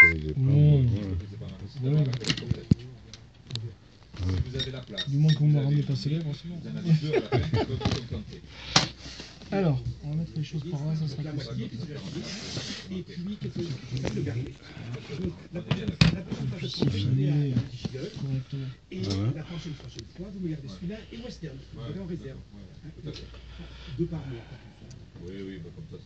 autorisez pas. Ouais. Du moins que vous me rendez pas célèbre, c'est bon. Alors, on va mettre les choses par là, ça sera plus simple. Et puis, qu'est-ce que le verrier. C'est filmé correctement. Et la prochaine fois, vous me gardez celui-là et Western. Vous avez en réserve. Deux par mois. Oui, comme ça.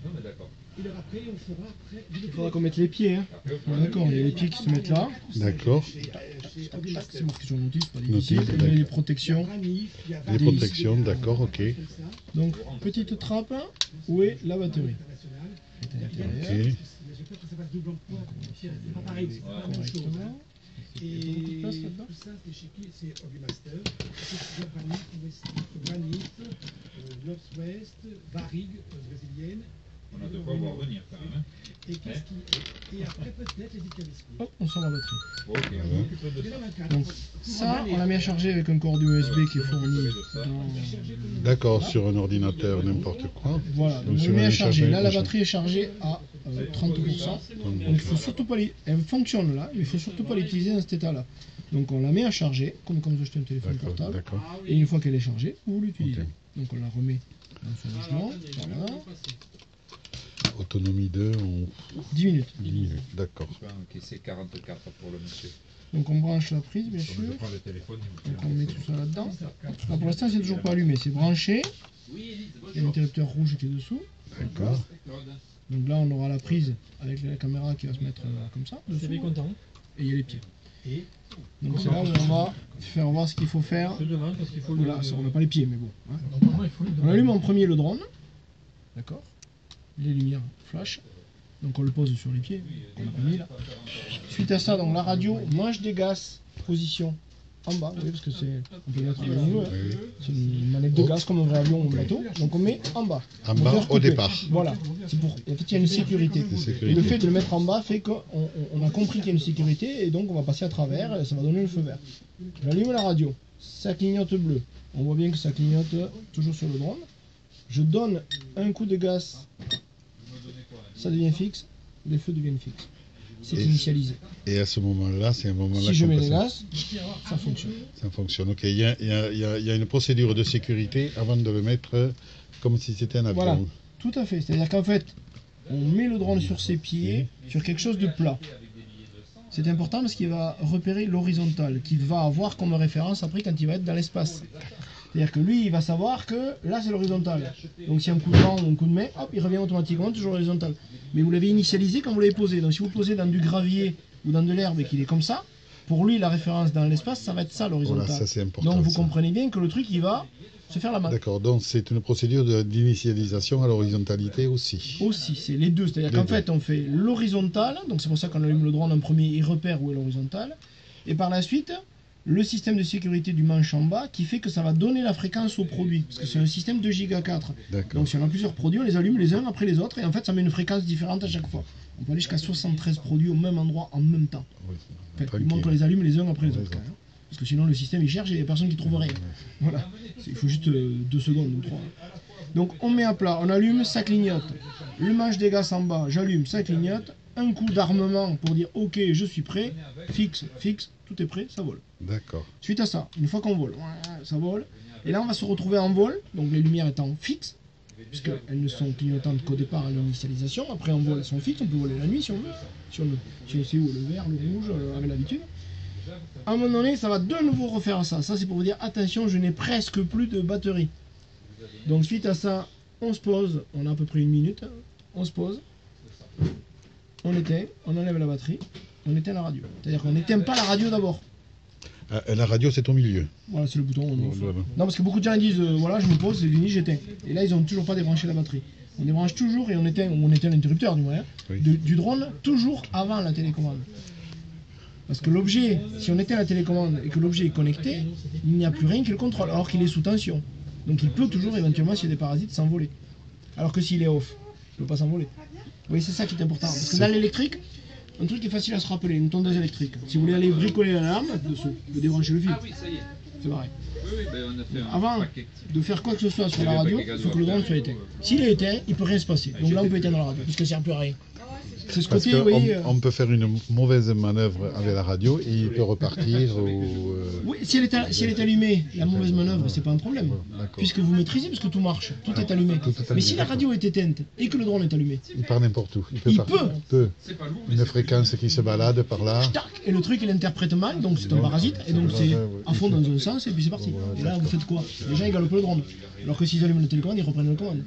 Non, mais d'accord. Et alors après, on fera après. Il faudra qu'on mette les pieds, hein. D'accord, il y a les pieds qui se mettent là. D'accord. C'est marqué sur le notice, pas difficile. Notice, Il y a les protections. Les protections, d'accord, ok. Donc, petite trappe, où est la batterie? Ok. J'ai peur que ça fasse double emploi. C'est pas pareil, c'est pas la même chose. Et tout ça, c'est chez qui? C'est Hobbymaster. C'est Granit, Northwest, Varig, brésilienne. On a de quoi voir venir quand même. Et après peut-être les incandescents. Hop, on sort la batterie. Ok, on s'occupe de ça. Donc, ça, on l'a mis à charger avec un corps USB qui est fourni dans... D'accord, sur un ordinateur, n'importe quoi. Voilà, donc on le met à charger. Là, la batterie est chargée à 30%. Donc, il faut surtout pas elle fonctionne là, mais il faut surtout pas l'utiliser dans cet état-là. Donc, on la met à charger, comme quand vous achetez un téléphone portable. Et une fois qu'elle est chargée, vous l'utilisez. Donc, on la remet dans son logement. Voilà. Autonomie de 10 minutes. 10 minutes, d'accord. Ok, c'est 44 pour le monsieur. Donc on branche la prise, bien sûr. Je prends le téléphone. Donc on met tout ça là-dedans. Là, pour l'instant, c'est toujours pas allumé, c'est branché. Il y a l'interrupteur rouge qui est dessous. D'accord. Donc là, on aura la prise avec la caméra qui va se mettre comme ça. Dessous. Et il y a les pieds. Donc c'est là où on va faire voir ce qu'il faut faire. Voilà, on n'a pas les pieds, mais bon. Hein. On allume en premier le drone. D'accord. Les lumières flash. Donc on le pose sur les pieds, qu'on n'a pas mis là. Suite à ça, donc la radio, moi je dégasse, position en bas, vous voyez, parce que c'est, on peut mettre c'est une manette de gaz comme un vrai avion ou un bateau, donc on met en bas. En bas au départ. Voilà, c'est pour, en fait il y a une sécurité. Et le fait de le mettre en bas fait qu'on a compris qu'il y a une sécurité et donc on va passer à travers et ça va donner le feu vert. J'allume la radio, ça clignote bleu, on voit bien que ça clignote toujours sur le drone. Je donne un coup de gaz. Ça devient fixe, les feux deviennent fixes. C'est initialisé. Et à ce moment-là, c'est un moment-là. Si je mets les gaz, ça fonctionne. Ça fonctionne, ok. Il y a une procédure de sécurité avant de le mettre comme si c'était un avion. Voilà, tout à fait. C'est-à-dire qu'en fait, on met le drone sur ses pieds, sur quelque chose de plat. C'est important parce qu'il va repérer l'horizontale, qu'il va avoir comme référence après quand il va être dans l'espace. C'est-à-dire que lui, il va savoir que là, c'est l'horizontale. Donc, si un coup de vent ou un coup de main, hop, il revient automatiquement toujours horizontal. Mais vous l'avez initialisé quand vous l'avez posé. Donc, si vous le posez dans du gravier ou dans de l'herbe et qu'il est comme ça, pour lui, la référence dans l'espace, ça va être ça, l'horizontale. Voilà, ça, c'est important. Donc, vous comprenez bien que le truc, il va se faire la main. D'accord, donc c'est une procédure d'initialisation à l'horizontalité aussi. Aussi, c'est les deux. C'est-à-dire qu'en fait, on fait l'horizontale. Donc, c'est pour ça qu'on allume le drone en premier, il repère où est l'horizontale. Et par la suite, le système de sécurité du manche en bas qui fait que ça va donner la fréquence au produit. Parce que c'est un système 2 Go 4. Donc si on a plusieurs produits, on les allume les uns après les autres et en fait ça met une fréquence différente à chaque fois. On peut aller jusqu'à 73 produits au même endroit en même temps. Oui, en fait, du moins qu'on les allume les uns après les autres. Hein. Parce que sinon le système il cherche et il n'y a personne qui trouve rien. Voilà. Il faut juste 2 secondes ou 3. Donc on met à plat, on allume, ça clignote. Le manche des gaz en bas, j'allume, ça clignote. Un coup d'armement pour dire ok je suis prêt, fixe, tout est prêt, ça vole. D'accord. Suite à ça, une fois qu'on vole, ça vole. Et là on va se retrouver en vol, donc les lumières étant fixes, puisqu'elles ne sont clignotantes qu'au départ à l'initialisation. Après en vol elles sont fixes, on peut voler la nuit si on veut, si on sait où le vert, le rouge, avec l'habitude. À un moment donné, ça va de nouveau refaire ça. Ça c'est pour vous dire attention, je n'ai presque plus de batterie. Donc suite à ça, on se pose, on a à peu près 1 minute, on se pose. On éteint, on enlève la batterie, on éteint la radio. C'est-à-dire qu'on n'éteint pas la radio d'abord. La radio, c'est au milieu. Voilà, c'est le bouton. Non, parce que beaucoup de gens disent, voilà, je me pose, c'est fini, j'éteins. Et là, ils n'ont toujours pas débranché la batterie. On débranche toujours et on éteint l'interrupteur du moins, du drone, toujours avant la télécommande. Parce que l'objet, si on éteint la télécommande et que l'objet est connecté, il n'y a plus rien qui le contrôle, alors qu'il est sous tension. Donc il peut toujours, éventuellement, s'il y a des parasites, s'envoler. Alors que s'il est off, il ne peut pas s'envoler. Oui, c'est ça qui est important. Parce que dans l'électrique, un truc qui est facile à se rappeler, une tondeuse électrique. Si vous voulez aller bricoler l'alarme, vous débrancher le fil. Ah oui, ça y est. C'est pareil. Oui, ben on a fait avant de faire quoi que ce soit sur la radio, il faut que le drone soit éteint. S'il est éteint, il ne peut rien se passer. Donc là, on peut éteindre la radio, parce que ça ne sert plus à rien. C'est ce Parce côté, oui. qu'on peut faire une mauvaise manœuvre avec la radio et il peut repartir. Oui, si elle est allumée, la mauvaise manœuvre, c'est pas un problème. D'accord. Puisque vous maîtrisez, parce que tout marche, tout est allumé. Tout est allumé, Mais si la d'accord. radio est éteinte et que le drone est allumé, Il part n'importe où. Il peut. Une fréquence qui se balade par là. tac, et le truc il interprète mal, donc c'est un parasite, et donc c'est à fond dans un sens, et puis c'est parti. Et là vous faites quoi? Les gens ils galopent le drone. Alors que s'ils allument la télécommande, ils reprennent la commande.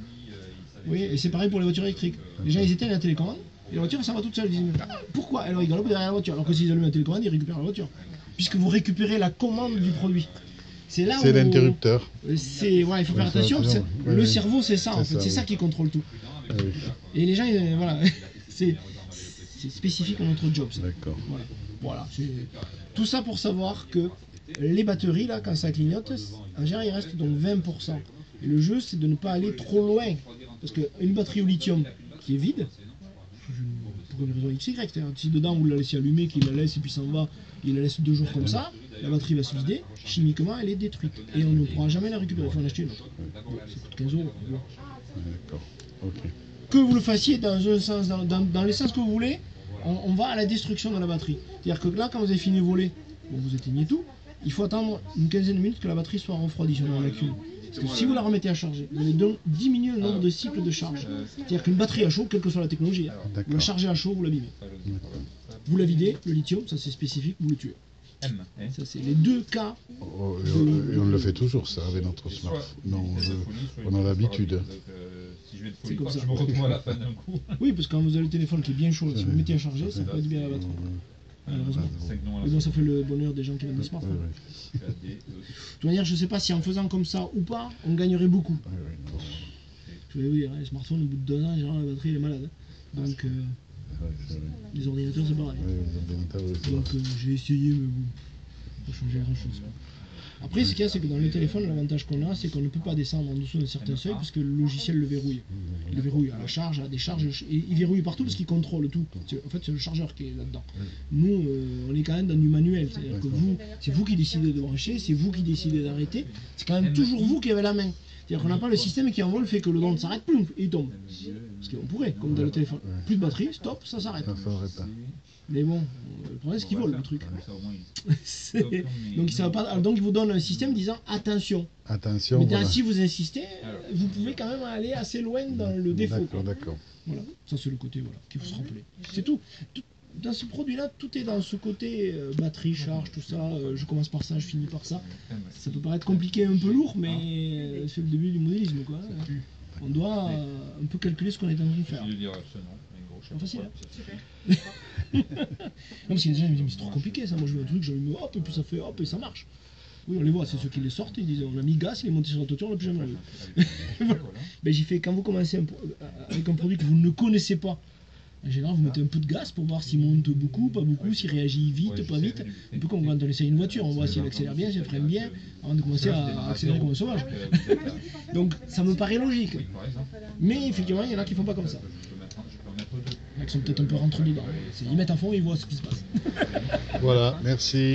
Vous voyez, et c'est pareil pour les voitures électriques. Les gens ils éteignent la télécommande, et la voiture ça va toute seule. Ils disent ah, pourquoi? Alors ils galopent derrière la voiture. Alors que s'ils allument la télécommande, ils récupèrent la voiture. Puisque vous récupérez la commande du produit. C'est là où. C'est l'interrupteur. Ouais, il faut faire attention, parce que Oui, le oui. cerveau c'est ça en C'est fait, ça, c'est ça oui. qui contrôle tout. Ah oui. Et les gens, voilà, c'est spécifique à notre job. Ça. D'accord. Voilà. Tout ça pour savoir que les batteries, là, quand ça clignote, en général, il reste donc 20%. Et le jeu, c'est de ne pas aller trop loin. Parce qu'une batterie au lithium qui est vide, pour une raison XY, c'est-à-dire si dedans vous la laissez allumer, qu'il la laisse et puis s'en va, il la laisse 2 jours comme ça, la batterie va se vider, chimiquement elle est détruite. Et on ne pourra jamais la récupérer, il faut en acheter une autre. Bon, ça coûte 15 €. Bon. D'accord. Ok. Que vous le fassiez dans un sens, dans les sens que vous voulez, on va à la destruction de la batterie. C'est-à-dire que là, quand vous avez fini de voler, bon, vous éteignez tout, il faut attendre une quinzaine de minutes que la batterie soit refroidie sur la cuve. Parce que si vous la remettez à charger, vous allez donc diminuer le nombre de cycles de charge. C'est-à-dire qu'une batterie à chaud, quelle que soit la technologie, vous la chargez à chaud, vous l'abîmez. Vous la videz, le lithium, ça c'est spécifique, vous le tuez. Ça c'est les 2 cas. Oh, et on le fait toujours ça avec notre smartphone. Non, on a l'habitude. C'est comme ça. Je me retrouve à la fin d'un coup. Oui, parce que quand vous avez le téléphone qui est bien chaud, si vous le mettez à charger, ça fait du bien à la batterie. Malheureusement. Mais bon, ça fait le bonheur des gens qui vendent des smartphones. De toute manière, je ne sais pas si en faisant comme ça ou pas, on gagnerait beaucoup. Je vais vous dire, les smartphones, au bout de 2 ans, généralement, la batterie elle est malade. Donc, les ordinateurs, c'est pareil. Donc, j'ai essayé, mais bon, ça ne changeait grand chose. Après, ce qu'il y a, c'est que dans le téléphone, l'avantage qu'on a, c'est qu'on ne peut pas descendre en dessous d'un certain seuil parce que le logiciel le verrouille. Il le verrouille à la charge, à la décharge, et il verrouille partout parce qu'il contrôle tout. En fait, c'est le chargeur qui est là-dedans. Nous, on est quand même dans du manuel. C'est-à-dire que vous, c'est vous qui décidez de brancher, c'est vous qui décidez d'arrêter. C'est quand même toujours vous qui avez la main. C'est-à-dire qu'on n'a pas le système qui envoie le fait que le drone s'arrête, ploum, et il tombe. Parce qu'on pourrait, comme dans le téléphone. Plus de batterie, stop, ça s'arrête. Mais bon, le problème c'est qu'il vole le truc. Donc, ça va pas... Donc il vous donne un système disant attention. Attention. Mais Voilà. si vous insistez, vous pouvez quand même aller assez loin dans le défaut. D'accord. Voilà, ça c'est le côté qu'il faut se rappeler. C'est tout. Dans ce produit-là, tout est dans ce côté batterie, charge, tout ça. Je commence par ça, je finis par ça. Ça peut paraître compliqué, un peu lourd, mais c'est le début du modélisme, quoi. On doit un peu calculer ce qu'on est en train de faire. C'est facile, hein. Non, parce qu'il y a des gens qui me disent, mais c'est trop compliqué ça. Moi je veux un truc, j'allume hop, et puis ça fait hop, et ça marche. Oui, on les voit, c'est ceux qui les sortent, ils disent, on a mis gaz, il est monté sur la toiture, on l'a plus jamais allumé. Voilà. Ben, j'ai fait, quand vous commencez avec un produit que vous ne connaissez pas, en général, vous mettez un peu de gaz pour voir s'il monte beaucoup, pas beaucoup, s'il réagit vite, pas vite. Un peu comme quand on essaye une voiture, on voit si elle accélère bien, si elle freine bien, avant de commencer à accélérer comme un sauvage. Donc ça me paraît logique. Mais effectivement, il y en a qui font pas comme ça. Il y en a qui sont peut-être un peu rentrés dedans. Ils mettent à fond et ils voient ce qui se passe. Voilà, merci.